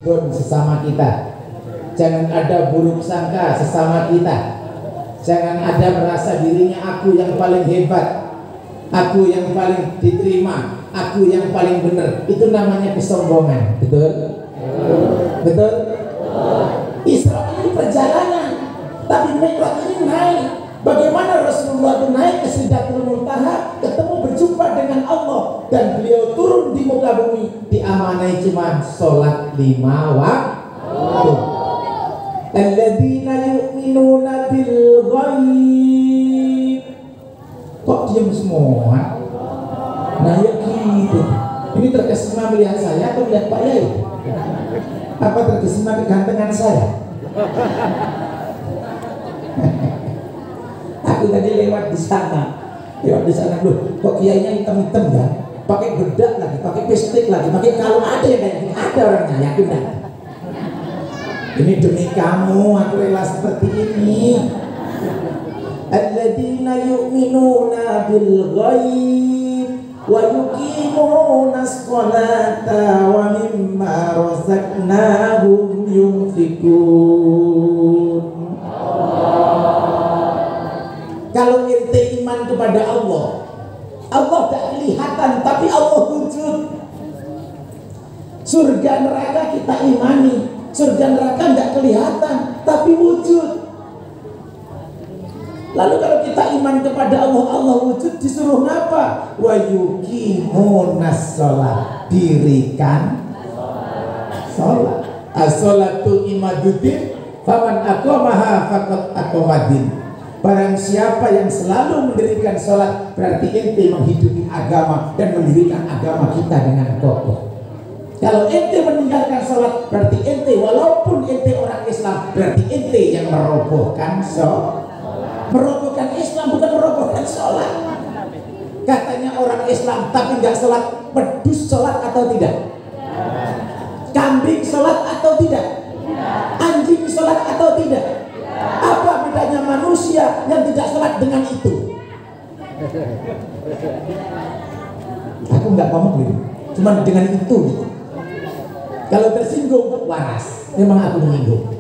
sesama kita. Jangan ada buruk sangka sesama kita. Jangan ada merasa dirinya aku yang paling hebat, aku yang paling diterima, aku yang paling benar. Itu namanya kesombongan. Betul? Betul? Isra ini perjalanan, tapi Mi'raj ini naik. Bagaimana Rasulullah itu naik ke Sidratul Muntaha, ketemu berjumpa dengan Allah, dan beliau turun di muka bumi, diamanai cuma sholat 5 waktu. Alladzina yu'minuna bil ghaib. Kok diam semua? Nah ya gitu. Ini terkesima melihat saya atau melihat Pak Yai? Apa terkesima kegantengan saya? Aku tadi lewat di sana, loh, kok kiainya hitam-hitam ya? Pakai bedak lagi, pakai pistik lagi, pakai kalau ada yang kayak gini, ada orangnya, yakin dah. Ini demi kamu, aku rela seperti ini. Alladzina yu'minuna bil ghaib wa yuqimuna sholata wa mimma razaqnahum yunfikun. Kalau ente iman kepada Allah, Allah tak kelihatan tapi Allah wujud. Surga neraka kita imani, surga neraka tidak kelihatan tapi wujud. Lalu kalau kita iman kepada Allah, Allah wujud, disuruh ngapa? Wa yuqimunas shalah, dirikan salat. As-salatu imaduddin, faman aqamaha faqad aqamaddin. Barang siapa yang selalu mendirikan sholat, berarti ente menghidupi agama dan mendirikan agama kita dengan kokoh. Kalau ente meninggalkan sholat, berarti ente, walaupun ente orang Islam, berarti ente yang merobohkan sholat. Merobohkan Islam bukan merobohkan sholat. Katanya orang Islam tapi nggak sholat, pedus sholat atau tidak? Kambing sholat atau tidak? Anjing sholat atau tidak? Apa bedanya manusia yang tidak sholat dengan itu? Aku nggak ngomong gitu, cuma dengan itu gitu. Kalau tersinggung, waras, memang aku menyinggung.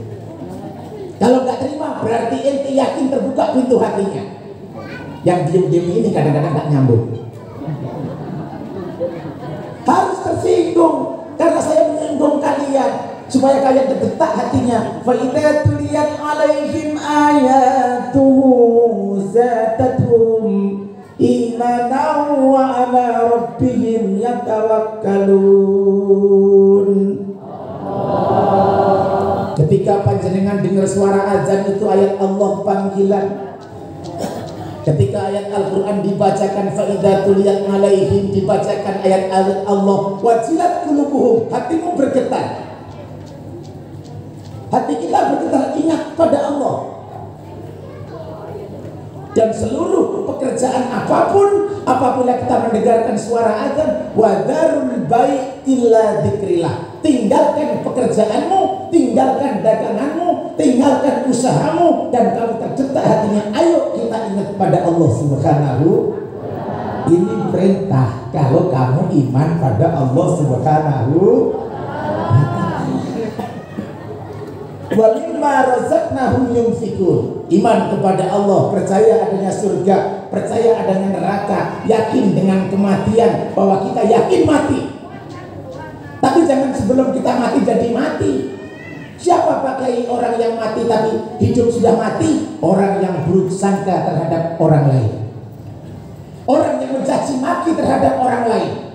Kalau nggak terima, berarti ente yakin terbuka pintu hatinya. Yang diem-diem ini kadang-kadang nggak nyambung. Harus tersinggung karena saya menyinggung kalian, supaya kalian tergetak hatinya. Fa idza tuliyat alaihim ayatuhu zadatuhum imanan wa ala rabbihim yatawakkalun. Ketika panjenengan dengar suara azan, itu ayat Allah panggilan. Ketika ayat Al-Quran dibacakan, fa idza tuliyat alaihim, dibacakan ayat Allah, wajilat qulubuhum, hatimu bergetar. Hati kita bergetar, ingat pada Allah. Dan seluruh pekerjaan apapun, apabila kita mendengarkan suara azan, wadarul bai' illa dzikrillah, tinggalkan pekerjaanmu, tinggalkan daganganmu, tinggalkan usahamu, dan kamu tergetar hatinya, ayo kita ingat pada Allah Subhanahu. Ini perintah kalau kamu iman pada Allah Subhanahu. Walimma razaqnahum yunfikun. Iman kepada Allah, percaya adanya surga, percaya adanya neraka, yakin dengan kematian, bahwa kita yakin mati. Tapi jangan sebelum kita mati jadi mati. Siapa pakai orang yang mati tapi hidup sudah mati? Orang yang buruk sangka terhadap orang lain, orang yang mencaci maki terhadap orang lain,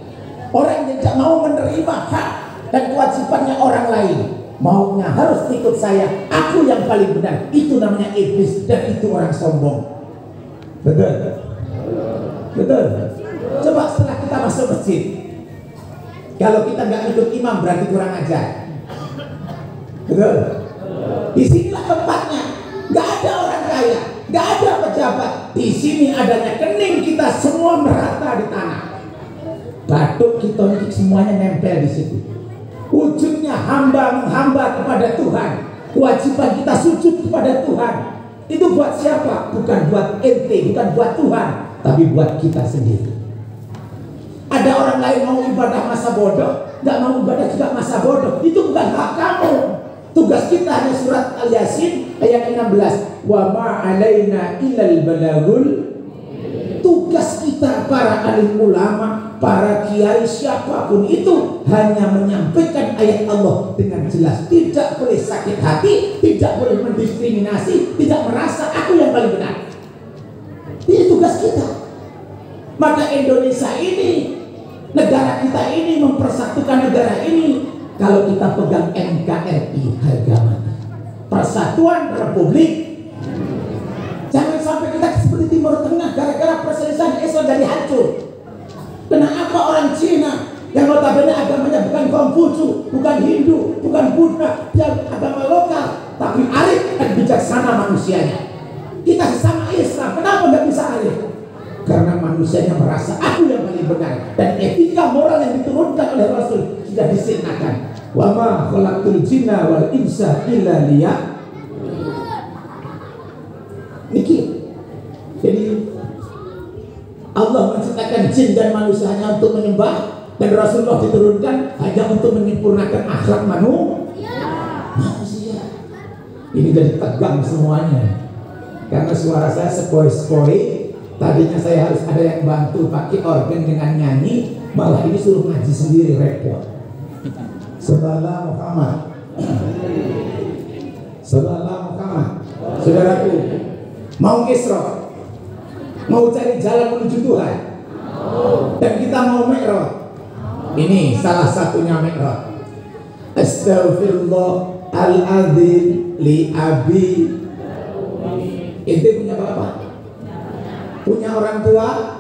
orang yang tidak mau menerima hak dan kewajibannya orang lain. Maunya harus ikut saya, aku yang paling benar. Itu namanya iblis, dan itu orang sombong. Betul? Betul? Coba setelah kita masuk masjid, kalau kita nggak ikut imam berarti kurang ajar. Betul? Disinilah tempatnya. Nggak ada orang kaya, nggak ada pejabat. Di sini adanya kening kita semua merata di tanah. Batuk kita ini semuanya nempel di situ. Wujudnya hamba menghamba kepada Tuhan. Kewajiban kita sujud kepada Tuhan. Itu buat siapa? Bukan buat ente, bukan buat Tuhan, tapi buat kita sendiri. Ada orang lain mau ibadah masa bodoh, nggak mau ibadah juga masa bodoh. Itu bukan hak kamu. Tugas kita hanya surat Al-Yasin ayat 16. Wa ma 'alaina illal balagul. Tugas kita para alim ulama, para kiai, siapapun itu hanya menyampaikan ayat Allah dengan jelas. Tidak boleh sakit hati, tidak boleh mendiskriminasi, tidak merasa aku yang paling benar. Ini tugas kita. Maka Indonesia ini, negara kita ini, mempersatukan negara ini. Kalau kita pegang NKRI, harga mati. Persatuan Republik. Jangan sampai kita seperti Timur Tengah gara-gara perselisihan Islam jadi hancur. Kenapa orang Cina yang notabene agamanya bukan Konghucu, bukan Hindu, bukan Buddha, dia agama lokal, tapi arif dan bijaksana manusianya. Kita sesama Islam, kenapa nggak bisa arif? Karena manusianya merasa aku yang paling benar, dan etika moral yang diturunkan oleh Rasul sudah disinakan. Wa ma khalaqtul jinna wal insa illa liya'budun. Jadi Allah menciptakan jin dan manusianya untuk menyembah, dan Rasulullah diturunkan hanya untuk menyempurnakan akhlak manusia. Ini jadi tegang semuanya. Karena suara saya sepoi-sepoi. Tadinya saya harus ada yang bantu pakai organ dengan nyanyi, malah ini suruh ngaji sendiri, repot. Sallallahu Muhammad. Sallallahu Muhammad. Saudaraku, mau Isra, mau cari jalan menuju Tuhan, dan kita mau Mi'raj. Ini salah satunya Mi'raj. Astaghfirullah al-azim li abi. Ente punya bapak? Punya orang tua?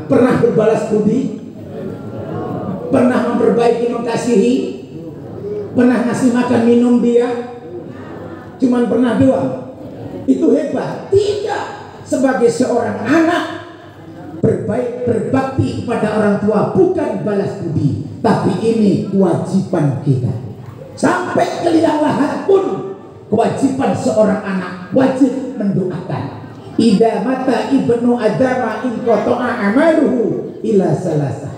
Pernah berbalas budi? Pernah memperbaiki, mengasihi? Pernah ngasih makan minum dia? Cuman pernah doang? Itu hebat? Tidak. Sebagai seorang anak, berbaik, berbakti kepada orang tua bukan balas budi, tapi ini kewajiban kita. Sampai ke liang lahat pun kewajiban seorang anak wajib mendoakan. Idza mata ibnu adama in qata'a amaluhu ila salasah.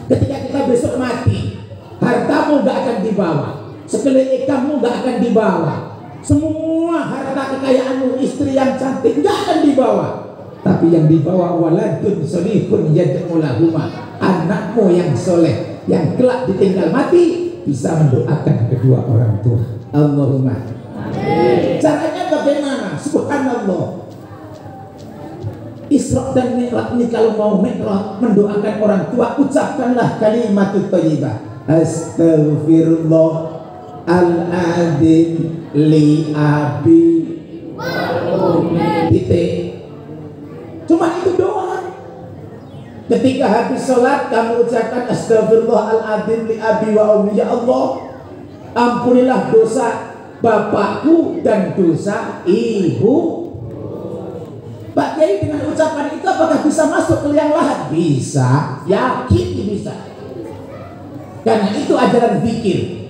Ketika kita besok mati, hartamu gak akan dibawa, sekeliling kamu gak akan dibawa, semua harta kekayaanmu, istri yang cantik gak akan dibawa, tapi yang dibawa waladun solihun yad'u lahuma, anakmu yang soleh yang kelak ditinggal mati bisa mendoakan kedua orang tua. Allahumma amin. Caranya bagaimana? Subhanallah. Isra dan Mi'raj ini kalau mau Mi'raj mendoakan orang tua, ucapkanlah kalimat thayyibah. Astaghfirullah al-azim li abi wa ummi. Cuma itu doang. Ketika habis sholat kamu ucapkan astaghfirullah al-azim li abi wa ummi. Ya Allah, ampunilah dosa bapakku dan dosa ibu. Pak Kiai, dengan ucapan itu apakah bisa masuk ke liang lahat? Bisa, yakin bisa. Karena itu ajaran zikir.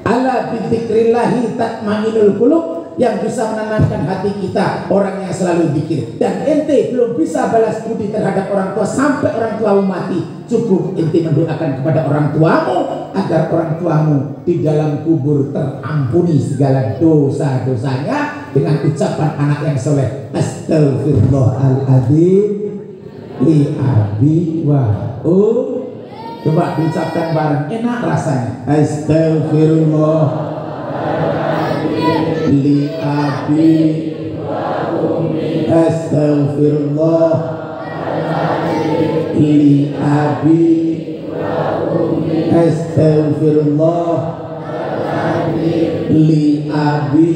Ala bidzikrillahi tatmainul qulub, yang bisa menenangkan hati kita, orang yang selalu zikir. Dan ente belum bisa balas budi terhadap orang tua sampai orang tuamu mati. Cukup ente mendoakan kepada orang tuamu agar orang tuamu di dalam kubur terampuni segala dosa-dosanya dengan ucapan anak yang soleh. Astaghfirullahaladzim li abi wa um. Coba diucapkan bareng, enak rasanya. Astaghfirullah li abi wa ummi. Astaghfirullah li abi wa ummi. Astaghfirullah li abi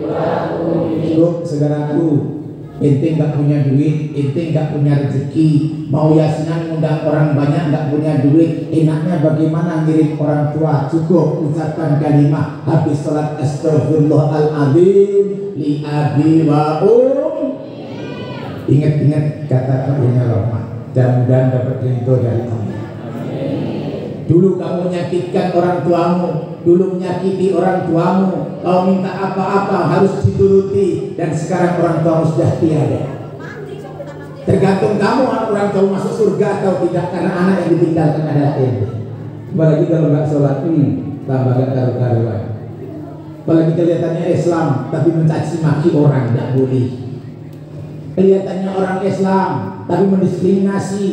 wa ummi. Saudaraku, ente nggak punya duit, ente nggak punya rezeki, mau yasinan ngundang orang banyak, nggak punya duit, enaknya bagaimana ngirim orang tua? Cukup ucapkan kalimat habis sholat, astaghfirullahaladzim li abi wa um. Ingat-ingat kata Karunia Rahmat, dan mudah-mudahan dapat ridho dari Allah. Dulu kamu menyakitkan orang tuamu, dulu menyakiti orang tuamu, kau minta apa-apa harus dituruti, dan sekarang orang tuamu sudah tiada. Tergantung kamu orang tuamu masuk surga atau tidak, karena anak yang ditinggalkan adalah ente. Apalagi kalau nggak sholat tambah gak karu-karuan. Apalagi kelihatannya Islam tapi mencaci maki orang, nggak boleh. Kelihatannya orang Islam tapi mendiskriminasi.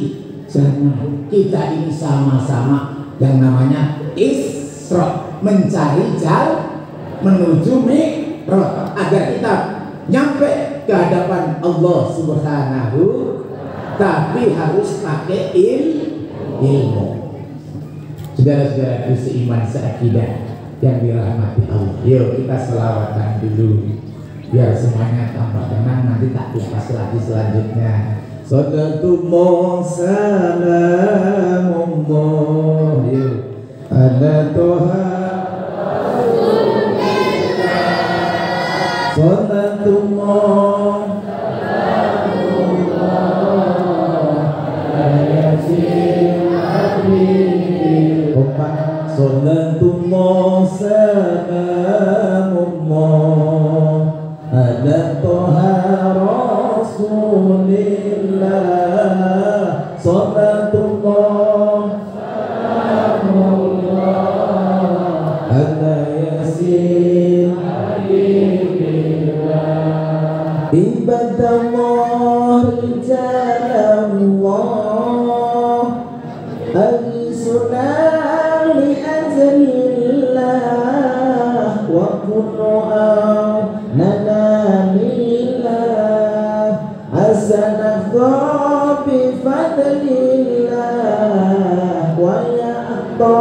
Jangan. Kita ini sama-sama yang namanya Isra, mencari jalan menuju Mi'raj agar kita nyampe ke hadapan Allah Subhanahu, tapi harus pakai ilmu. Saudara-saudaraku seiman seakidah yang dirahmati Allah, yuk kita selawatan dulu biar semuanya tambah tenang. Nanti tak lepas lagi selanjutnya. Sallallahu salamullah ala Tuhan sallallahu sallallahu salamullah ala Tuhan Rasulillah sallallahu salamullah ala Yasin ibadallah rijalallah al-sunnah li ajlillah wa kullu nanalillah asanafdha bi fadlillah wa ya'ta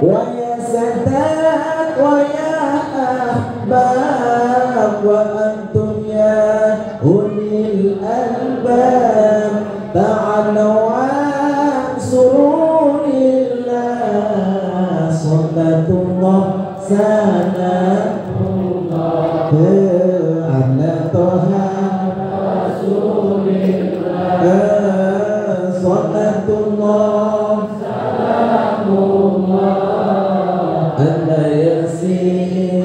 wa yasadat wa ya'bab wa antum ya ulil albab ta'alaw ansurulillah sallatullah sanatullah ala Tuhan Rasulillah sallatullah salamullah ala Yasin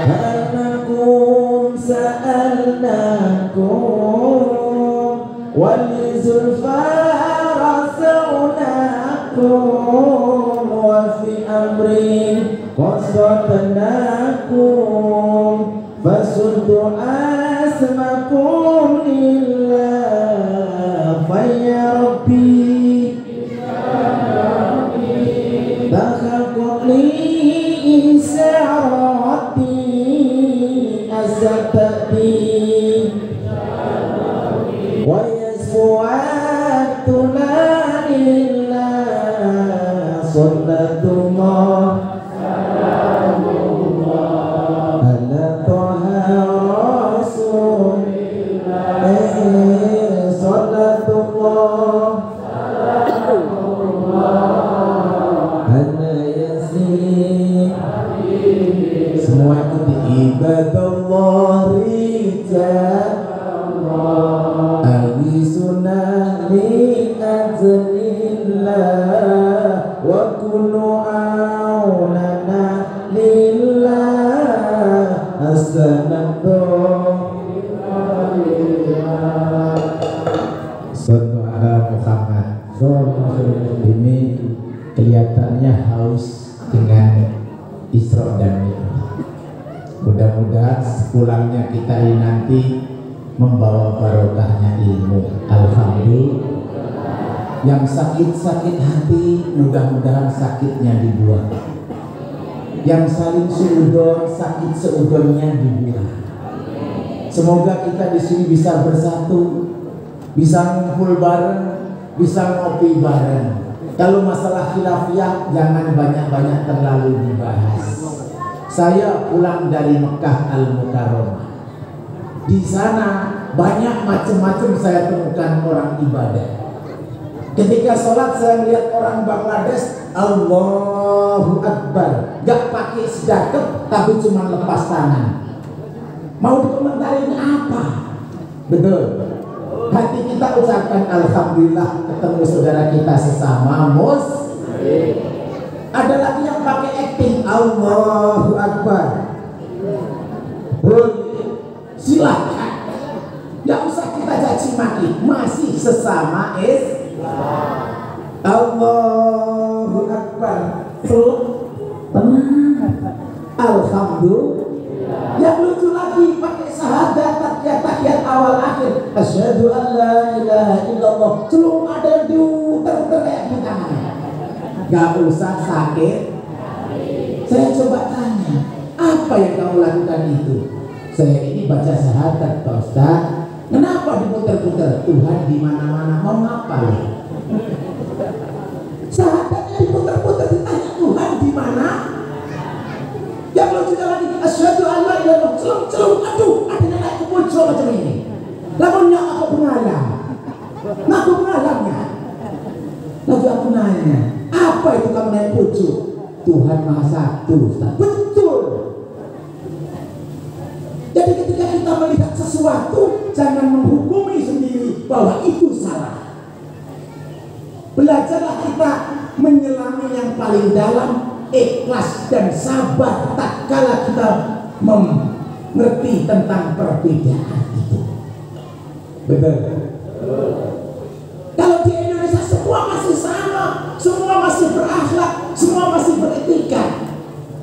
anakum sa'alnakum wali zulfa rasaunakum wa fi amrin qasadnakum fasuddu asmakum lillah faya rabbi tahaqqaq li isa'ati azabati wa yasfu'atuna lillah sallatullah salamullah ala Tuhan Rasulillah sallatullah salamullah ala Yasin. Semua ikuti ibadallah rijalallah al-sunnah li ajlillah wa kullu aunana lillah as-sanatu lillah. Sallu ala Muhammad. Ini kelihatannya haus dengan Isra dan Mi'raj. Mudah-mudahan sepulangnya kita ini nanti membawa barokahnya ilmu. Alhamdulillah. Yang sakit-sakit hati mudah-mudahan sakitnya dibuang. Yang saling seudon, sakit seudonnya dibuang. Semoga kita di sini bisa bersatu, bisa ngumpul bareng, bisa ngopi bareng. Kalau masalah khilafiyah jangan banyak-banyak terlalu dibahas. Saya pulang dari Mekah Al-Mukarramah. Di sana banyak macam-macam saya temukan orang ibadah. Ketika sholat saya melihat orang Bangladesh Allahu Akbar, gak pakai sedekap tapi cuma lepas tangan. Mau dikomentarin apa? Betul. Hati kita ucapkan alhamdulillah ketemu saudara kita sesama muslim. Ada lagi yang pakai acting Allahu Akbar. Silakan. Gak usah kita caci maki, masih sesama Allahu Akbar. Tenang. Alhamdulillah. Yang lucu lagi pakai syahadat tahiyat awal akhir. Asyhadu an la ilaha illallah. Belum ada yang diuter-uter kayak di tangannya. Gak usah sakit. Saya coba tanya, apa yang kamu lakukan itu? Saya ini baca syahadat Pak Ustaz. Kenapa diputer-puter? Tuhan di mana-mana, mau ngapa ya? Syahadatnya diputer-puter, ditanya Tuhan di mana? Yang lucunya lagi, asyhadu an la ilaha illallah. Celung-celung, aduh, adanya naik ke pucuk macam ini. Lamunnya aku pengalam. Nah, aku pengalamnya. Lalu aku nanya, apa itu kamu naik pucuk? Tuhan Maha Satu, Ustaz. Betul. Jadi ketika kita melihat sesuatu, jangan menghukumi sendiri bahwa itu salah. Belajarlah kita menyelami yang paling dalam, ikhlas dan sabar tatkala kita mengerti tentang perbedaan itu. Betul. Kalau di Indonesia semua masih sama, semua masih berakhlak, semua masih beretika.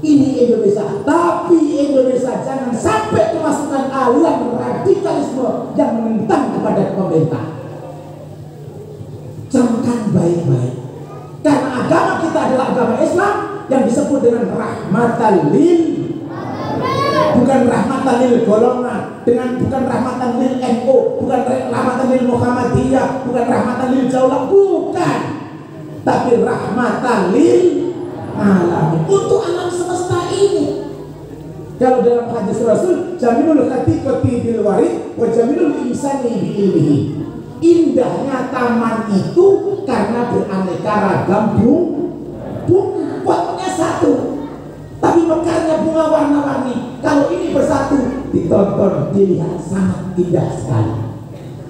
Ini Indonesia, tapi Indonesia jangan sampai kemasukan aliran radikalisme yang menentang kepada pemerintah. Camkan baik-baik, karena agama kita adalah agama Islam yang disebut dengan rahmatan lil, bukan rahmatan lil golongan, bukan rahmatan lil NU, bukan rahmatan lil Muhammadiyah, bukan rahmatan lil Jaulah, bukan, tapi rahmatan lil alamin, untuk alam semesta ini. Kalau dalam hadis Rasul, jamilul khatiqati bil warid wa jamilul insani bi ilmihi. Indahnya taman itu karena beraneka ragam bunga, potnya satu, tapi mekarnya bunga warna-warni. Kalau ini bersatu, ditonton, dilihat sangat indah sekali.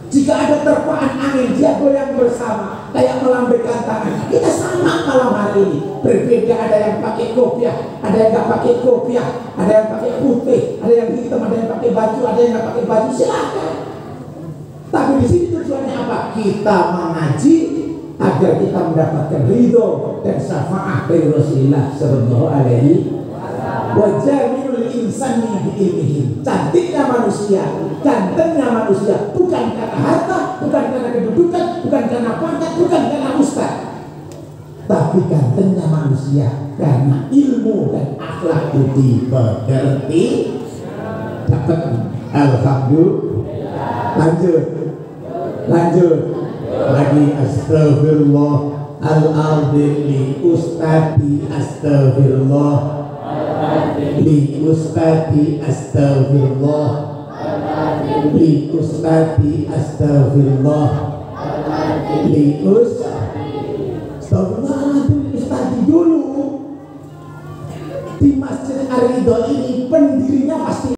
Jika ada terpaan angin, dia goyang bersama, kayak melambaikan tangan. Kita sama malam hari ini. Berbeda, ada yang pakai kopiah, ada yang nggak pakai kopiah, ada yang pakai putih, ada yang hitam, ada yang pakai baju, ada yang nggak pakai baju. Silakan. Tapi di sini tujuannya apa? Kita mengaji agar kita mendapatkan ridho dan syafaat dari Rasulullah Sallallahu Alaihi Wasallam. Insani biilmihi. Cantiknya manusia, gantengnya manusia bukan karena harta, bukan karena kedudukan, bukan karena pangkat, bukan karena ustaz, tapi gantengnya manusia karena ilmu dan akhlak budi pekerti. Dapat. Alhamdulillah. Lanjut lagi. Astagfirullah al-azim li ustadi, astagfirullah li ustadi, astagfirullah li ustadi, astagfirullah li ustadi dulu. Di Masjid Ar-Ridho ini pendirinya pasti